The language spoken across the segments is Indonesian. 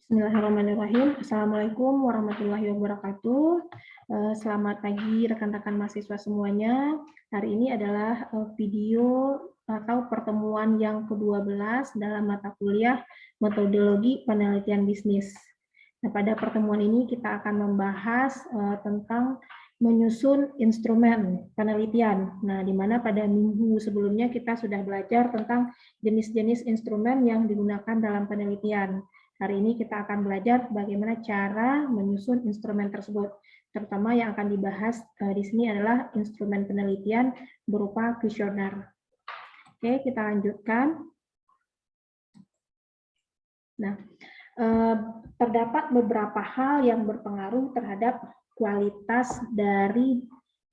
Bismillahirrahmanirrahim. Assalamualaikum warahmatullahi wabarakatuh. Selamat pagi rekan-rekan mahasiswa semuanya. Hari ini adalah video atau pertemuan yang ke-12 dalam mata kuliah Metodologi Penelitian Bisnis. Nah, pada pertemuan ini kita akan membahas tentang menyusun instrumen penelitian. Nah, di mana pada minggu sebelumnya kita sudah belajar tentang jenis-jenis instrumen yang digunakan dalam penelitian. Hari ini kita akan belajar bagaimana cara menyusun instrumen tersebut. Terutama yang akan dibahas di sini adalah instrumen penelitian berupa kuesioner. Oke, kita lanjutkan. Nah, terdapat beberapa hal yang berpengaruh terhadap kualitas dari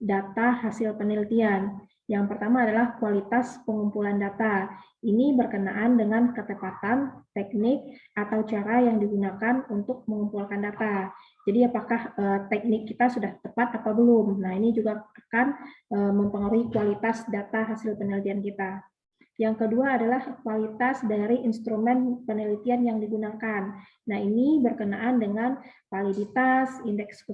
data hasil penelitian. Yang pertama adalah kualitas pengumpulan data. Ini berkenaan dengan ketepatan, teknik, atau cara yang digunakan untuk mengumpulkan data. Jadi apakah teknik kita sudah tepat atau belum? Nah, ini juga akan mempengaruhi kualitas data hasil penelitian kita. Yang kedua adalah kualitas dari instrumen penelitian yang digunakan. Nah, ini berkenaan dengan validitas, indeks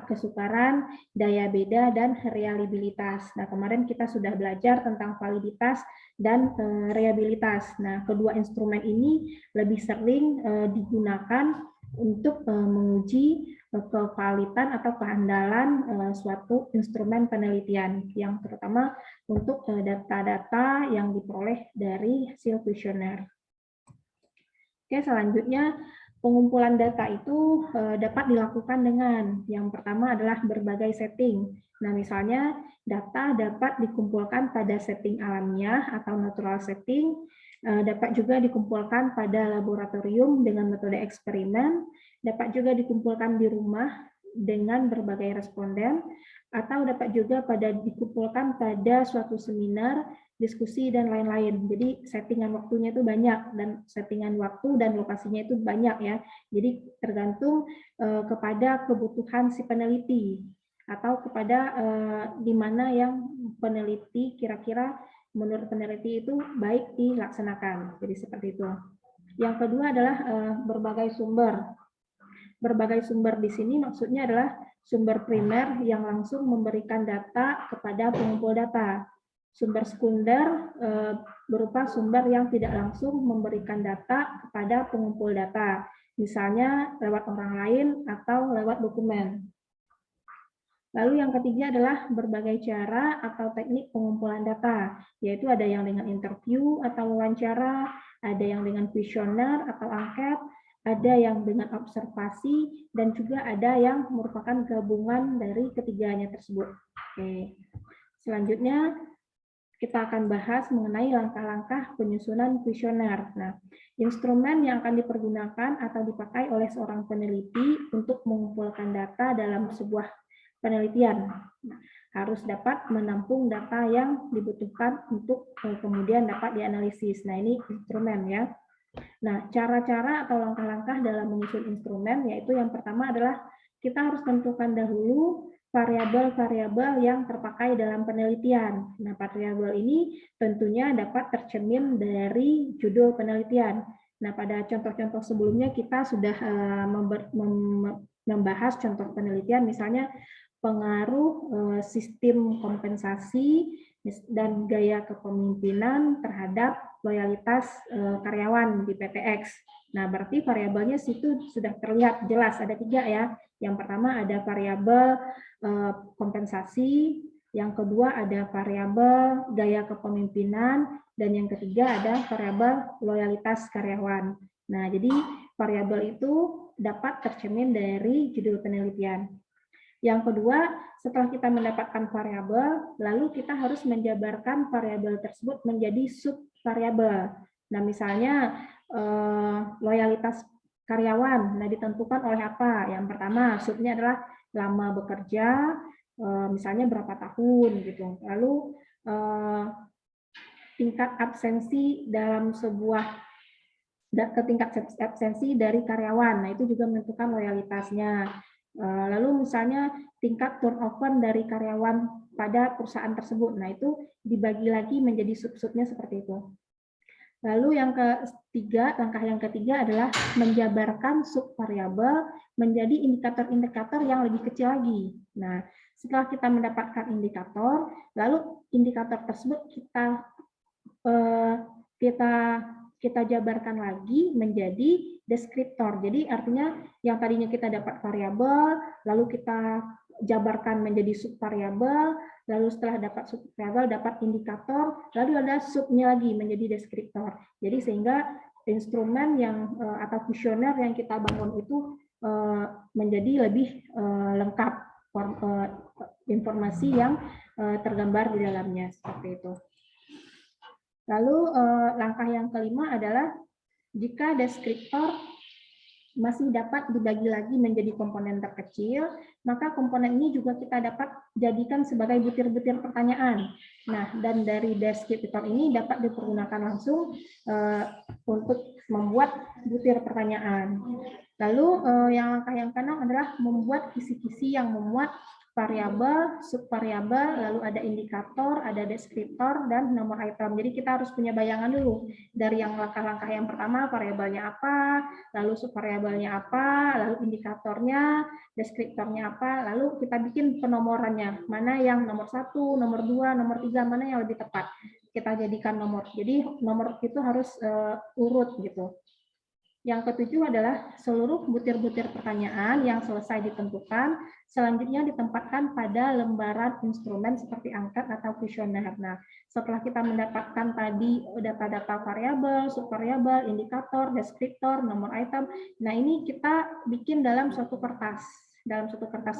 kesukaran, daya beda, dan reliabilitas. Nah, kemarin kita sudah belajar tentang validitas dan reliabilitas. Nah, kedua instrumen ini lebih sering digunakan untuk menguji kevalitan atau keandalan suatu instrumen penelitian, yang terutama untuk data-data yang diperoleh dari hasil kuesioner. Oke, selanjutnya pengumpulan data itu dapat dilakukan dengan yang pertama adalah berbagai setting. Nah, misalnya data dapat dikumpulkan pada setting alamiah atau natural setting, dapat juga dikumpulkan pada laboratorium dengan metode eksperimen, dapat juga dikumpulkan di rumah dengan berbagai responden, atau dapat juga dikumpulkan pada suatu seminar, diskusi, dan lain-lain. Jadi settingan waktunya itu banyak, dan settingan waktu dan lokasinya itu banyak ya. Jadi tergantung kepada kebutuhan si peneliti, atau kepada di mana yang peneliti kira-kira menurut peneliti itu baik dilaksanakan. Jadi seperti itu. Yang kedua adalah berbagai sumber. Berbagai sumber di sini maksudnya adalah sumber primer yang langsung memberikan data kepada pengumpul data. Sumber sekunder berupa sumber yang tidak langsung memberikan data kepada pengumpul data, misalnya lewat orang lain atau lewat dokumen. Lalu yang ketiga adalah berbagai cara atau teknik pengumpulan data, yaitu ada yang dengan interview atau wawancara, ada yang dengan kuesioner atau angket, ada yang dengan observasi, dan juga ada yang merupakan gabungan dari ketiganya tersebut. Oke. Selanjutnya, kita akan bahas mengenai langkah-langkah penyusunan kuesioner. Nah, instrumen yang akan dipergunakan atau dipakai oleh seorang peneliti untuk mengumpulkan data dalam sebuah penelitian. Nah, harus dapat menampung data yang dibutuhkan untuk kemudian dapat dianalisis. Nah, ini instrumen ya. Nah, cara-cara atau langkah-langkah dalam menyusun instrumen, yaitu yang pertama adalah kita harus tentukan dahulu variabel-variabel yang terpakai dalam penelitian. Nah, variabel ini tentunya dapat tercermin dari judul penelitian. Nah, pada contoh-contoh sebelumnya kita sudah membahas contoh penelitian, misalnya pengaruh sistem kompensasi dan gaya kepemimpinan terhadap loyalitas karyawan di PTX. Nah, berarti variabelnya situ sudah terlihat jelas, ada 3 ya. Yang pertama ada variabel kompensasi, yang kedua ada variabel gaya kepemimpinan, dan yang ketiga ada variabel loyalitas karyawan. Nah, jadi variabel itu dapat tercermin dari judul penelitian. Yang kedua, setelah kita mendapatkan variabel, lalu kita harus menjabarkan variabel tersebut menjadi subvariabel. Nah, misalnya loyalitas karyawan, nah ditentukan oleh apa? Yang pertama, subnya adalah lama bekerja, misalnya berapa tahun gitu. Lalu tingkat absensi dalam sebuah tingkat absensi dari karyawan. Nah, itu juga menentukan loyalitasnya. Lalu misalnya tingkat turnover dari karyawan pada perusahaan tersebut. Nah, itu dibagi lagi menjadi sub-subnya seperti itu. Lalu yang ketiga, langkah yang ketiga adalah menjabarkan subvariabel menjadi indikator-indikator yang lebih kecil lagi. Nah, setelah kita mendapatkan indikator, lalu indikator tersebut kita jabarkan lagi menjadi deskriptor. Jadi artinya yang tadinya kita dapat variabel, lalu kita jabarkan menjadi subvariabel, lalu setelah dapat subvariabel dapat indikator, lalu ada subnya lagi menjadi deskriptor. Jadi sehingga instrumen yang atau kuesioner yang kita bangun itu menjadi lebih lengkap informasi yang tergambar di dalamnya seperti itu. Lalu langkah yang kelima adalah jika deskriptor masih dapat dibagi lagi menjadi komponen terkecil, maka komponen ini juga kita dapat jadikan sebagai butir-butir pertanyaan. Nah, dan dari deskriptor ini dapat dipergunakan langsung untuk membuat butir pertanyaan. Lalu yang langkah yang keenam adalah membuat kisi-kisi yang memuat variabel, subvariabel, lalu ada indikator, ada deskriptor, dan nomor item. Jadi kita harus punya bayangan dulu dari yang langkah-langkah yang pertama, variabelnya apa, lalu subvariabelnya apa, lalu indikatornya, deskriptornya apa, lalu kita bikin penomorannya, mana yang nomor 1, nomor 2, nomor 3, mana yang lebih tepat. Kita jadikan nomor. Jadi nomor itu harus urut gitu. Yang ketujuh adalah seluruh butir-butir pertanyaan yang selesai ditentukan, selanjutnya ditempatkan pada lembaran instrumen seperti angkat atau kuesioner. Nah, setelah kita mendapatkan tadi data-data variabel, subvariabel, indikator, deskriptor, nomor item, nah ini kita bikin dalam suatu kertas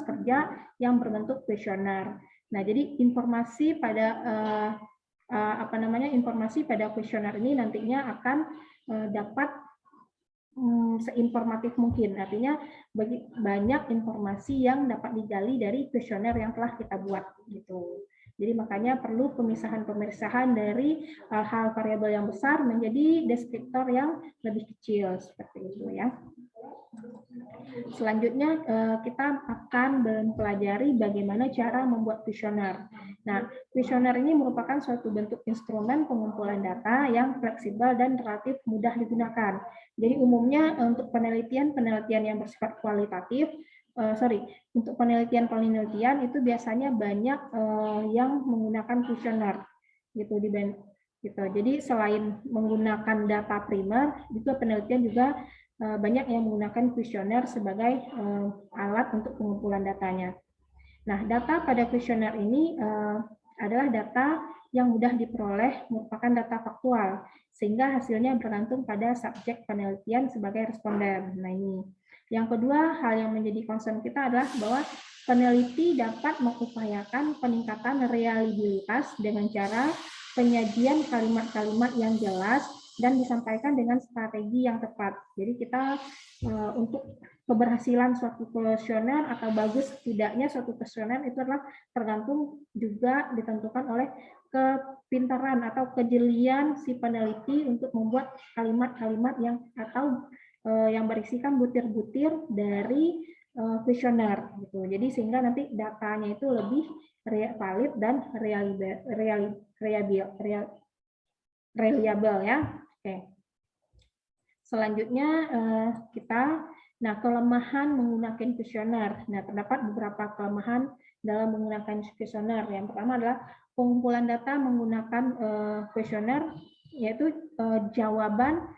kerja yang berbentuk kuesioner. Nah, jadi informasi pada informasi pada kuesioner ini nantinya akan dapat seinformatif mungkin. Artinya banyak informasi yang dapat digali dari kuesioner yang telah kita buat gitu. Jadi makanya perlu pemisahan-pemisahan dari hal variabel yang besar menjadi deskriptor yang lebih kecil seperti itu ya. Selanjutnya kita akan mempelajari bagaimana cara membuat kuesioner. Nah, kuesioner ini merupakan suatu bentuk instrumen pengumpulan data yang fleksibel dan relatif mudah digunakan. Jadi umumnya untuk penelitian yang bersifat kualitatif, untuk penelitian itu biasanya banyak yang menggunakan kuesioner gitu gitu. Jadi selain menggunakan data primer, juga penelitian juga banyak yang menggunakan kuesioner sebagai alat untuk pengumpulan datanya. Nah, data pada kuesioner ini adalah data yang mudah diperoleh, merupakan data faktual, sehingga hasilnya bergantung pada subjek penelitian sebagai responden. Nah, ini. Yang kedua, hal yang menjadi concern kita adalah bahwa peneliti dapat mengupayakan peningkatan reliabilitas dengan cara penyajian kalimat-kalimat yang jelas dan disampaikan dengan strategi yang tepat. Jadi kita untuk keberhasilan suatu kuesioner atau bagus tidaknya suatu kuesioner itu adalah tergantung juga ditentukan oleh kepintaran atau kejelian si peneliti untuk membuat kalimat-kalimat yang atau yang berisikan butir-butir dari kuesioner gitu. Jadi sehingga nanti datanya itu lebih valid dan reliable ya. Oke. Selanjutnya kelemahan menggunakan kuesioner. Nah, terdapat beberapa kelemahan dalam menggunakan kuesioner. Yang pertama adalah pengumpulan data menggunakan kuesioner, yaitu jawaban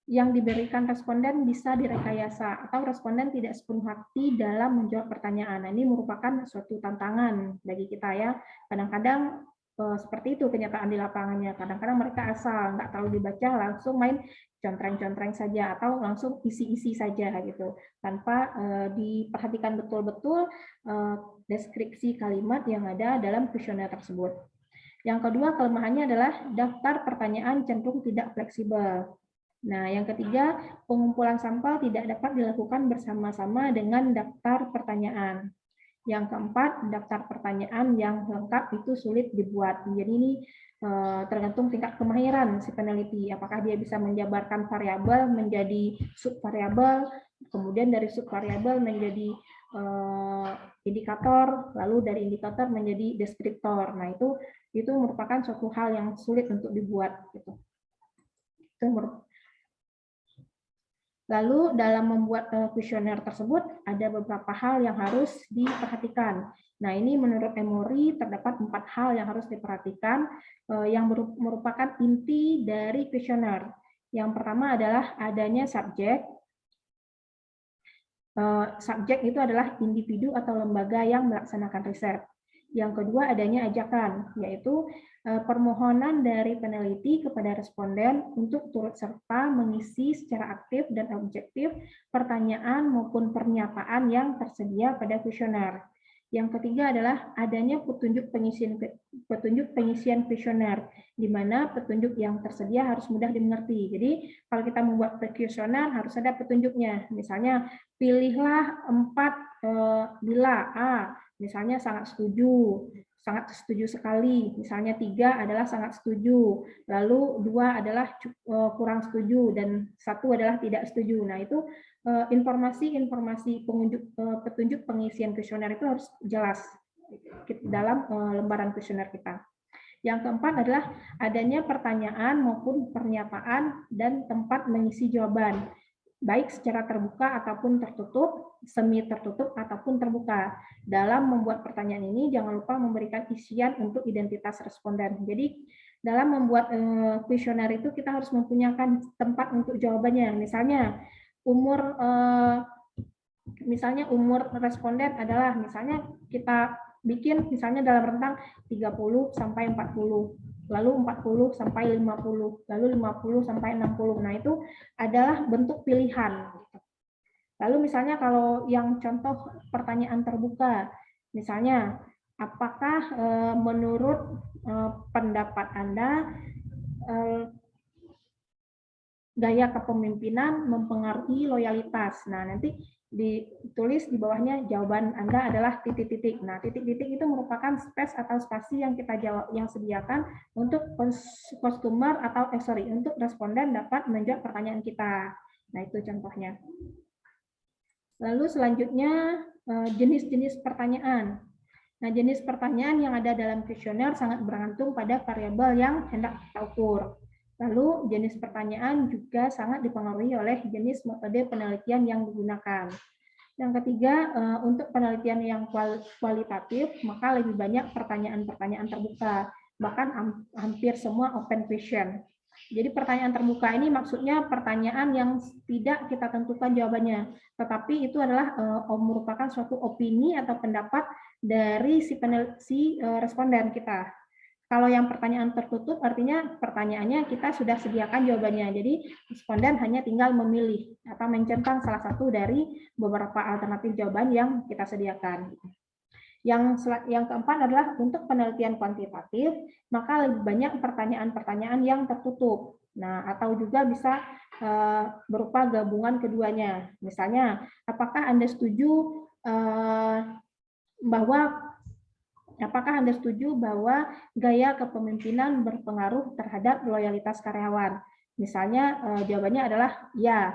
yang diberikan responden bisa direkayasa atau responden tidak sepenuh hati dalam menjawab pertanyaan. Nah, ini merupakan suatu tantangan bagi kita ya. Kadang-kadang seperti itu kenyataan di lapangannya. Kadang-kadang mereka asal nggak terlalu dibaca langsung main contreng-contreng saja atau langsung isi-isi saja gitu tanpa diperhatikan betul-betul deskripsi kalimat yang ada dalam kuesioner tersebut. Yang kedua, kelemahannya adalah daftar pertanyaan cenderung tidak fleksibel. Nah, yang ketiga, pengumpulan sampel tidak dapat dilakukan bersama-sama dengan daftar pertanyaan. Yang keempat, daftar pertanyaan yang lengkap itu sulit dibuat. Jadi ini tergantung tingkat kemahiran si peneliti. Apakah dia bisa menjabarkan variabel menjadi subvariabel, kemudian dari subvariabel menjadi indikator, lalu dari indikator menjadi deskriptor. Nah, itu merupakan suatu hal yang sulit untuk dibuat gitu. Lalu dalam membuat kuesioner tersebut ada beberapa hal yang harus diperhatikan. Nah, ini menurut Emory terdapat 4 hal yang harus diperhatikan yang merupakan inti dari kuesioner. Yang pertama adalah adanya subjek. Subjek itu adalah individu atau lembaga yang melaksanakan riset. Yang kedua adanya ajakan, yaitu permohonan dari peneliti kepada responden untuk turut serta mengisi secara aktif dan objektif pertanyaan maupun pernyataan yang tersedia pada kuesioner. Yang ketiga adalah adanya petunjuk pengisian kuesioner, di mana petunjuk yang tersedia harus mudah dimengerti. Jadi kalau kita membuat kuesioner harus ada petunjuknya. Misalnya pilihlah 4 bila A, misalnya sangat setuju sekali, misalnya 3 adalah sangat setuju, lalu 2 adalah kurang setuju, dan 1 adalah tidak setuju. Nah, itu informasi-informasi petunjuk pengisian kuesioner itu harus jelas dalam lembaran kuesioner kita. Yang keempat adalah adanya pertanyaan maupun pernyataan dan tempat mengisi jawaban, baik secara terbuka ataupun tertutup, semi tertutup ataupun terbuka. Dalam membuat pertanyaan ini jangan lupa memberikan isian untuk identitas responden. Jadi dalam membuat kuesioner itu kita harus mempunyai tempat untuk jawabannya. Misalnya umur responden adalah misalnya kita bikin misalnya dalam rentang 30 sampai 40. Lalu 40 sampai 50, lalu 50 sampai 60. Nah, itu adalah bentuk pilihan. Lalu misalnya kalau yang contoh pertanyaan terbuka, misalnya apakah menurut pendapat Anda gaya kepemimpinan mempengaruhi loyalitas? Nah, nanti ditulis di bawahnya jawaban Anda adalah titik-titik. Nah, titik-titik itu merupakan space atau spasi yang kita jawab, yang sediakan untuk customer atau untuk responden dapat menjawab pertanyaan kita. Nah, itu contohnya. Lalu selanjutnya jenis-jenis pertanyaan. Nah, jenis pertanyaan yang ada dalam kuesioner sangat bergantung pada variabel yang hendak kita ukur. Lalu jenis pertanyaan juga sangat dipengaruhi oleh jenis metode penelitian yang digunakan. Yang ketiga, untuk penelitian yang kualitatif, maka lebih banyak pertanyaan-pertanyaan terbuka, bahkan hampir semua open question. Jadi pertanyaan terbuka ini maksudnya pertanyaan yang tidak kita tentukan jawabannya, tetapi itu adalah merupakan suatu opini atau pendapat dari si responden kita. Kalau yang pertanyaan tertutup artinya pertanyaannya kita sudah sediakan jawabannya. Jadi responden hanya tinggal memilih atau mencentang salah satu dari beberapa alternatif jawaban yang kita sediakan. Yang keempat adalah untuk penelitian kuantitatif, maka lebih banyak pertanyaan-pertanyaan yang tertutup. Nah, atau juga bisa berupa gabungan keduanya. Misalnya, apakah Anda setuju bahwa gaya kepemimpinan berpengaruh terhadap loyalitas karyawan? Misalnya jawabannya adalah ya,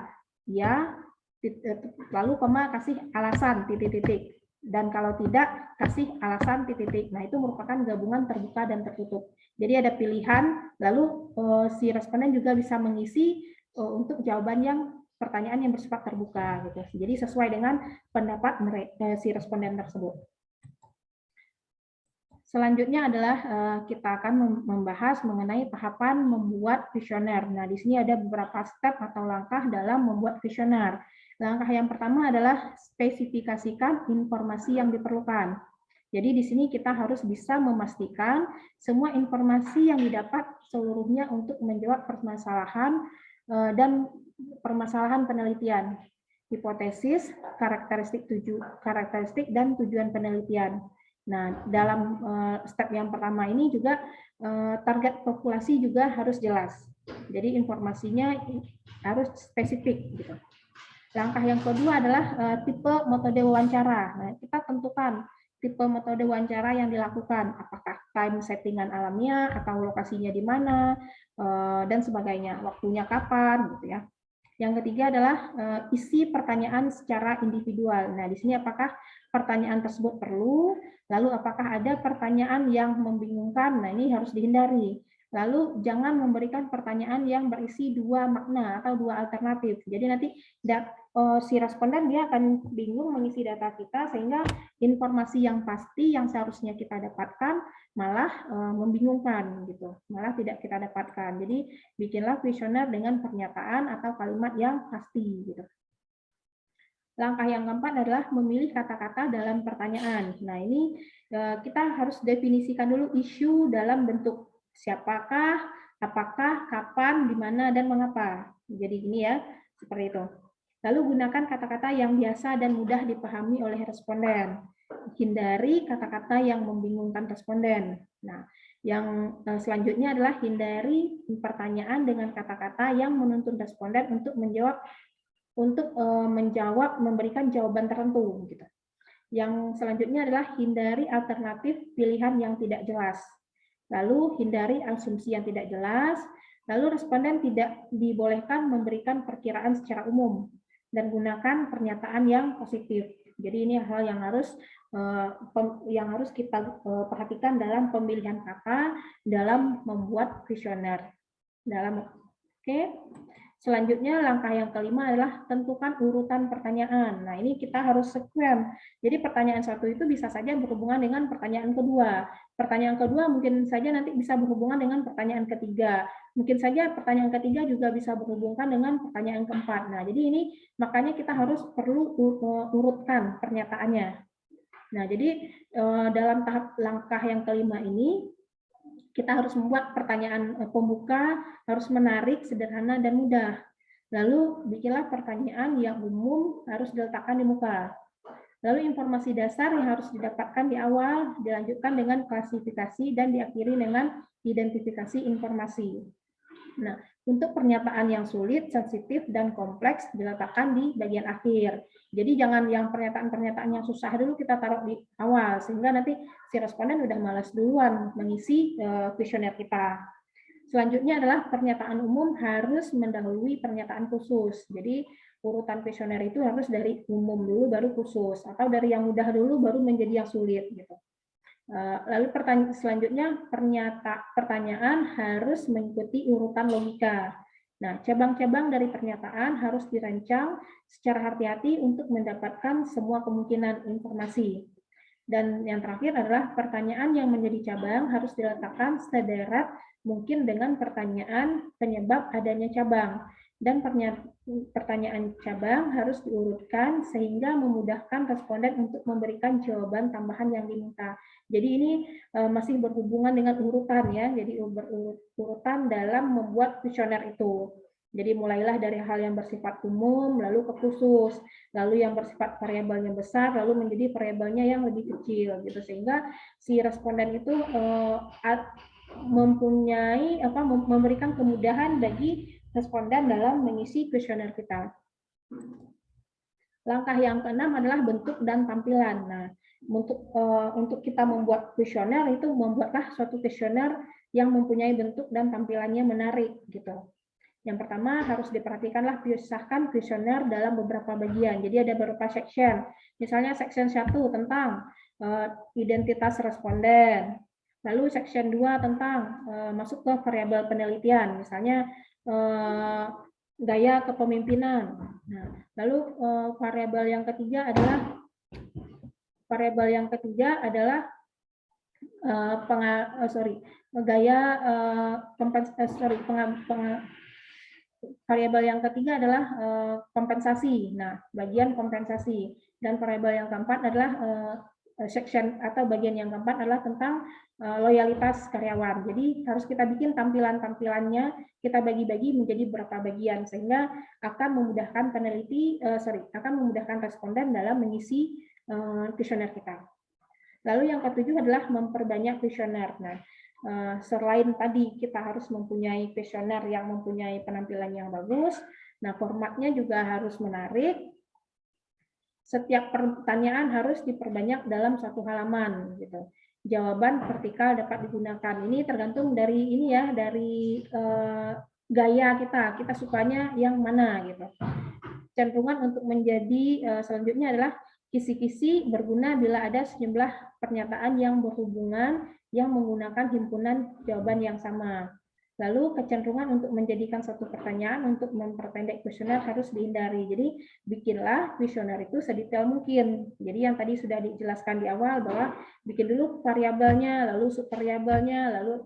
lalu kasih alasan titik-titik. Dan kalau tidak, kasih alasan titik-titik. Nah, itu merupakan gabungan terbuka dan tertutup. Jadi ada pilihan, lalu si responden juga bisa mengisi untuk jawaban yang pertanyaan yang bersifat terbuka. Gitu. Jadi sesuai dengan pendapat si responden tersebut. Selanjutnya adalah kita akan membahas mengenai tahapan membuat kuesioner. Nah, di sini ada beberapa step atau langkah dalam membuat kuesioner. Langkah yang pertama adalah spesifikasikan informasi yang diperlukan. Jadi di sini kita harus bisa memastikan semua informasi yang didapat seluruhnya untuk menjawab permasalahan dan permasalahan penelitian, hipotesis, karakteristik dan tujuan penelitian. Nah, dalam step yang pertama ini juga target populasi juga harus jelas. Jadi informasinya harus spesifik. Gitu. Langkah yang kedua adalah tipe metode wawancara. Nah, kita tentukan tipe metode wawancara yang dilakukan, apakah time settingan alamiah atau lokasinya di mana dan sebagainya, waktunya kapan, gitu ya. Yang ketiga adalah isi pertanyaan secara individual. Nah, di sini apakah pertanyaan tersebut perlu, lalu apakah ada pertanyaan yang membingungkan? Nah, ini harus dihindari. Lalu jangan memberikan pertanyaan yang berisi dua makna atau dua alternatif. Jadi nanti si responden dia akan bingung mengisi data kita, sehingga informasi yang pasti yang seharusnya kita dapatkan malah membingungkan gitu, malah tidak kita dapatkan. Jadi bikinlah kuesioner dengan pernyataan atau kalimat yang pasti gitu. Langkah yang keempat adalah memilih kata-kata dalam pertanyaan. Nah, ini kita harus definisikan dulu isu dalam bentuk siapakah, apakah, kapan, di mana, dan mengapa. Jadi ini ya, seperti itu. Lalu gunakan kata-kata yang biasa dan mudah dipahami oleh responden. Hindari kata-kata yang membingungkan responden. Nah, yang selanjutnya adalah hindari pertanyaan dengan kata-kata yang menuntun responden untuk memberikan jawaban tertentu gitu. Yang selanjutnya adalah hindari alternatif pilihan yang tidak jelas. Lalu hindari asumsi yang tidak jelas. Lalu responden tidak dibolehkan memberikan perkiraan secara umum dan gunakan pernyataan yang positif. Jadi ini hal yang harus kita perhatikan dalam pemilihan kata dalam membuat kuesioner. Oke. Selanjutnya langkah yang kelima adalah tentukan urutan pertanyaan. Nah, ini kita harus sekuen. Jadi pertanyaan satu itu bisa saja berhubungan dengan pertanyaan kedua. Pertanyaan kedua mungkin saja nanti bisa berhubungan dengan pertanyaan ketiga. Mungkin saja pertanyaan ketiga juga bisa berhubungan dengan pertanyaan keempat. Nah, jadi ini makanya kita harus perlu urutkan pernyataannya. Nah, jadi dalam tahap langkah yang kelima ini, kita harus membuat pertanyaan pembuka, harus menarik, sederhana, dan mudah. Lalu bikinlah pertanyaan yang umum harus diletakkan di muka. Lalu informasi dasar yang harus didapatkan di awal, dilanjutkan dengan klasifikasi, dan diakhiri dengan identifikasi informasi. Nah, untuk pernyataan yang sulit, sensitif, dan kompleks diletakkan di bagian akhir. Jadi jangan yang pernyataan-pernyataan yang susah dulu kita taruh di awal, sehingga nanti si responden udah malas duluan mengisi kuesioner kita. Selanjutnya adalah pernyataan umum harus mendahului pernyataan khusus. Jadi urutan kuesioner itu harus dari umum dulu baru khusus, atau dari yang mudah dulu baru menjadi yang sulit gitu. Lalu selanjutnya pertanyaan harus mengikuti urutan logika. Nah, cabang-cabang dari pernyataan harus dirancang secara hati-hati untuk mendapatkan semua kemungkinan informasi. Dan yang terakhir adalah pertanyaan yang menjadi cabang harus diletakkan sederet mungkin dengan pertanyaan penyebab adanya cabang. Dan pertanyaan cabang harus diurutkan sehingga memudahkan responden untuk memberikan jawaban tambahan yang diminta. Jadi ini masih berhubungan dengan urutan ya, jadi urutan dalam membuat kuesioner itu. Jadi mulailah dari hal yang bersifat umum, lalu ke khusus, lalu yang bersifat variabelnya besar, lalu menjadi variabelnya yang lebih kecil, gitu, sehingga si responden itu memberikan kemudahan bagi responden dalam mengisi kuesioner kita. Langkah yang keenam adalah bentuk dan tampilan. Nah, untuk kita membuat kuesioner itu membuatlah suatu kuesioner yang mempunyai bentuk dan tampilannya menarik, gitu. Yang pertama harus diperhatikanlah pisahkan kuesioner dalam beberapa bagian. Jadi ada beberapa section. Misalnya section 1 tentang identitas responden. Lalu section 2 tentang masuk ke variabel penelitian. Misalnya gaya kepemimpinan. Nah, lalu variabel yang ketiga adalah variabel yang ketiga adalah kompensasi. Nah, bagian kompensasi. Dan variabel yang keempat adalah section atau bagian yang keempat adalah tentang loyalitas karyawan. Jadi harus kita bikin tampilannya, kita bagi-bagi menjadi beberapa bagian sehingga akan memudahkan memudahkan responden dalam mengisi kuesioner kita. Lalu yang ketujuh adalah memperbanyak kuesioner. Nah, selain tadi kita harus mempunyai kuesioner yang mempunyai penampilan yang bagus, nah formatnya juga harus menarik. Setiap pertanyaan harus diperbanyak dalam satu halaman, gitu. Jawaban vertikal dapat digunakan. Ini tergantung dari gaya kita sukanya yang mana, gitu. Cenderungan untuk menjadi selanjutnya adalah kisi-kisi berguna bila ada sejumlah pernyataan yang berhubungan yang menggunakan himpunan jawaban yang sama. Lalu kecenderungan untuk menjadikan satu pertanyaan untuk memperpendek kuesioner harus dihindari. Jadi bikinlah kuesioner itu sedetail mungkin. Jadi yang tadi sudah dijelaskan di awal bahwa bikin dulu variabelnya, lalu subvariabelnya, lalu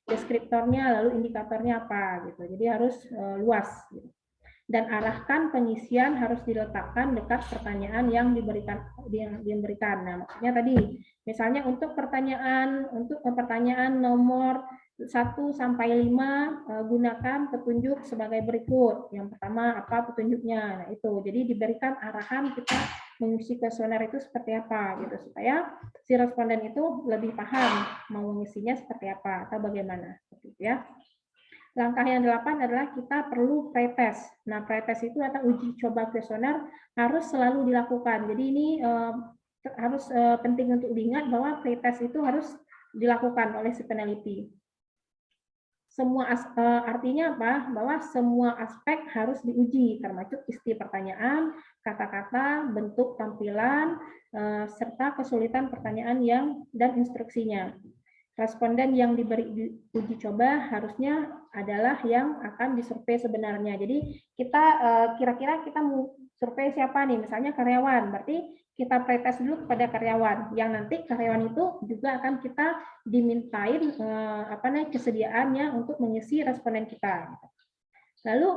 deskriptornya, lalu indikatornya apa gitu. Jadi harus luas. Gitu. Dan arahkan pengisian harus diletakkan dekat pertanyaan yang diberikan. Nah, maksudnya tadi, misalnya untuk pertanyaan nomor 1 sampai 5 gunakan petunjuk sebagai berikut. Yang pertama apa petunjuknya? Nah, itu. Jadi diberikan arahan kita mengisi kuesioner itu seperti apa gitu supaya si responden itu lebih paham mau mengisinya seperti apa atau bagaimana gitu ya. Langkah yang 8 adalah kita perlu pretest. Nah, pretest itu atau uji coba kuesioner harus selalu dilakukan. Jadi ini harus penting untuk diingat bahwa pretest itu harus dilakukan oleh si peneliti. Semua artinya apa? Bahwa semua aspek harus diuji, termasuk isi pertanyaan, kata-kata, bentuk tampilan, serta kesulitan pertanyaan dan instruksinya. Responden yang diberi uji coba harusnya adalah yang akan disurvei sebenarnya. Jadi kita kira-kira kita mau survei siapa nih? Misalnya karyawan, berarti kita pretest dulu kepada karyawan. Yang nanti karyawan itu juga akan kita dimintain kesediaannya untuk mengisi responden kita. Lalu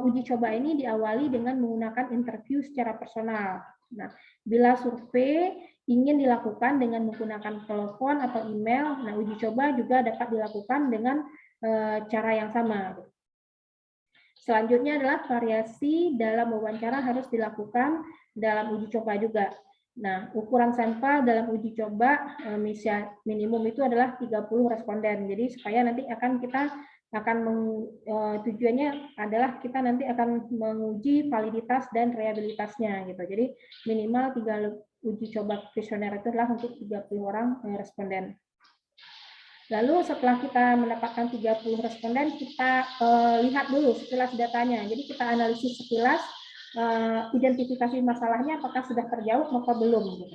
uji coba ini diawali dengan menggunakan interview secara personal. Nah, bila survei ingin dilakukan dengan menggunakan telepon atau email, nah uji coba juga dapat dilakukan dengan cara yang sama. Selanjutnya adalah variasi dalam wawancara harus dilakukan dalam uji coba juga. Nah, ukuran sampel dalam uji coba minimum itu adalah 30 responden. Jadi supaya nanti tujuannya adalah kita nanti akan menguji validitas dan reliabilitasnya gitu. Jadi minimal 3 uji coba kuesioner itu adalah untuk 30 orang responden. Lalu setelah kita mendapatkan 30 responden, kita lihat dulu sekilas datanya. Jadi kita analisis sekilas identifikasi masalahnya apakah sudah terjawab atau belum.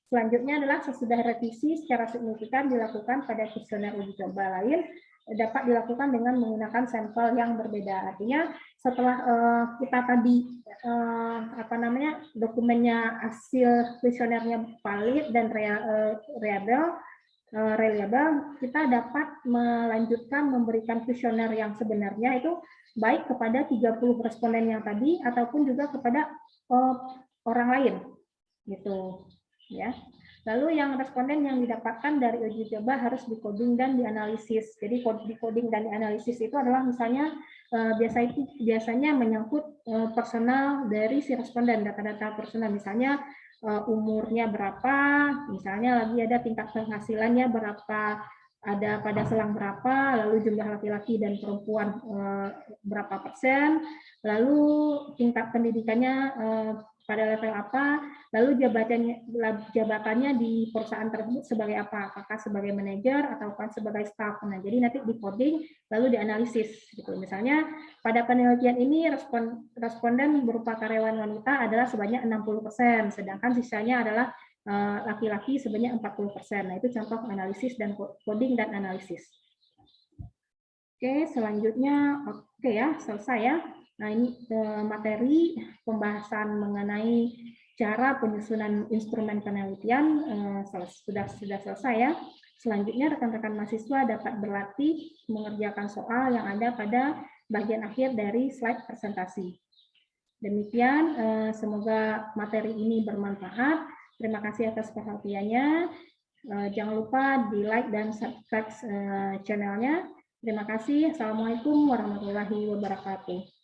Selanjutnya adalah sesudah revisi secara signifikan dilakukan pada kuesioner uji coba lain dapat dilakukan dengan menggunakan sampel yang berbeda. Artinya setelah kita tadi dokumennya hasil kuesionernya valid dan reliable, kita dapat melanjutkan memberikan kuesioner yang sebenarnya itu baik kepada 30 responden yang tadi ataupun juga kepada orang lain gitu ya. Lalu yang responden yang didapatkan dari uji coba harus dikoding dan dianalisis. Jadi dikoding dan dianalisis itu adalah misalnya biasanya menyangkut personal dari si responden, data-data personal, misalnya umurnya berapa, misalnya lagi ada tingkat penghasilannya berapa, ada pada selang berapa, lalu jumlah laki-laki dan perempuan berapa persen, lalu tingkat pendidikannya pada level apa, lalu jabatannya di perusahaan tersebut sebagai apa, apakah sebagai manajer ataupun sebagai staff. Nah, jadi nanti di coding lalu dianalisis gitu. Misalnya pada penelitian ini responden berupa karyawan wanita adalah sebanyak 60%, sedangkan sisanya adalah laki-laki sebanyak 40%. Nah, itu contoh analisis dan coding dan analisis. Oke, selanjutnya ya, selesai ya. Nah, ini materi pembahasan mengenai cara penyusunan instrumen penelitian sudah selesai ya. Selanjutnya rekan-rekan mahasiswa dapat berlatih mengerjakan soal yang ada pada bagian akhir dari slide presentasi. Demikian, semoga materi ini bermanfaat. Terima kasih atas perhatiannya. Jangan lupa di like dan subscribe channelnya. Terima kasih. Assalamualaikum warahmatullahi wabarakatuh.